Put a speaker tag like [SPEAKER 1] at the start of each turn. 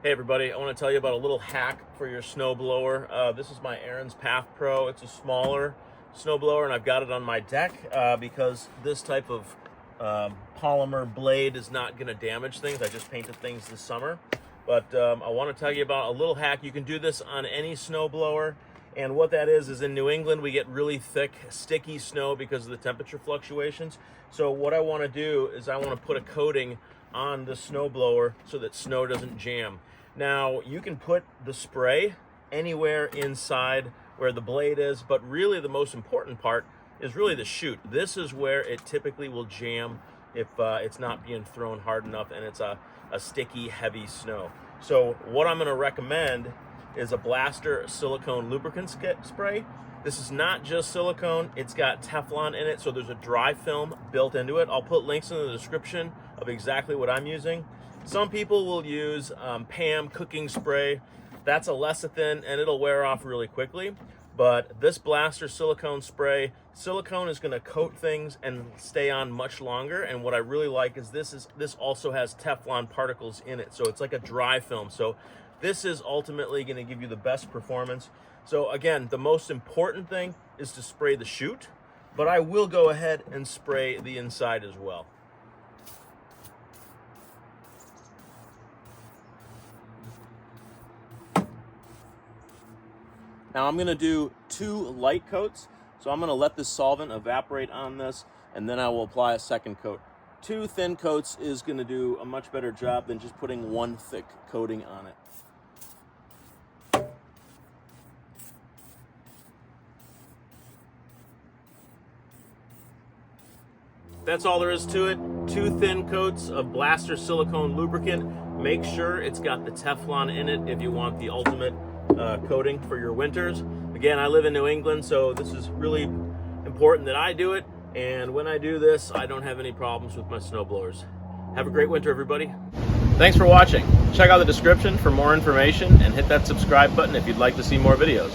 [SPEAKER 1] Hey everybody, I want to tell you about a little hack for your snowblower. This is my Aaron's Path Pro. It's a smaller snowblower and I've got it on my deck because this type of polymer blade is not going to damage things. I just painted things this summer. But I want to tell you about a little hack. You can do this on any snowblower. And what that is in New England, we get really thick, sticky snow because of the temperature fluctuations. So what I want to do is I want to put a coating on the snowblower so that snow doesn't jam. Now, you can put the spray anywhere inside where the blade is, but really the most important part is really the chute. This is where it typically will jam if it's not being thrown hard enough and it's a sticky, heavy snow. So what I'm going to recommend is a Blaster silicone lubricant spray. This is not just silicone, it's got Teflon in it, so there's a dry film built into it. I'll put links in the description of exactly what I'm using. Some people will use Pam cooking spray. That's a lecithin and it'll wear off really quickly. But this Blaster silicone spray, silicone is going to coat things and stay on much longer. And what I really like is this also has Teflon particles in it, so it's like a dry film. So this is ultimately going to give you the best performance. So again, the most important thing is to spray the chute, but I will go ahead and spray the inside as well. Now I'm going to do 2 light coats. So I'm going to let this solvent evaporate on this, and then I will apply a second coat. 2 thin coats is going to do a much better job than just putting 1 thick coating on it. That's all there is to it. 2 thin coats of Blaster silicone lubricant. Make sure it's got the Teflon in it if you want the ultimate coating for your winters. Again, I live in New England, so this is really important that I do it. And when I do this, I don't have any problems with my snowblowers. Have a great winter, everybody. Thanks for watching. Check out the description for more information and hit that subscribe button if you'd like to see more videos.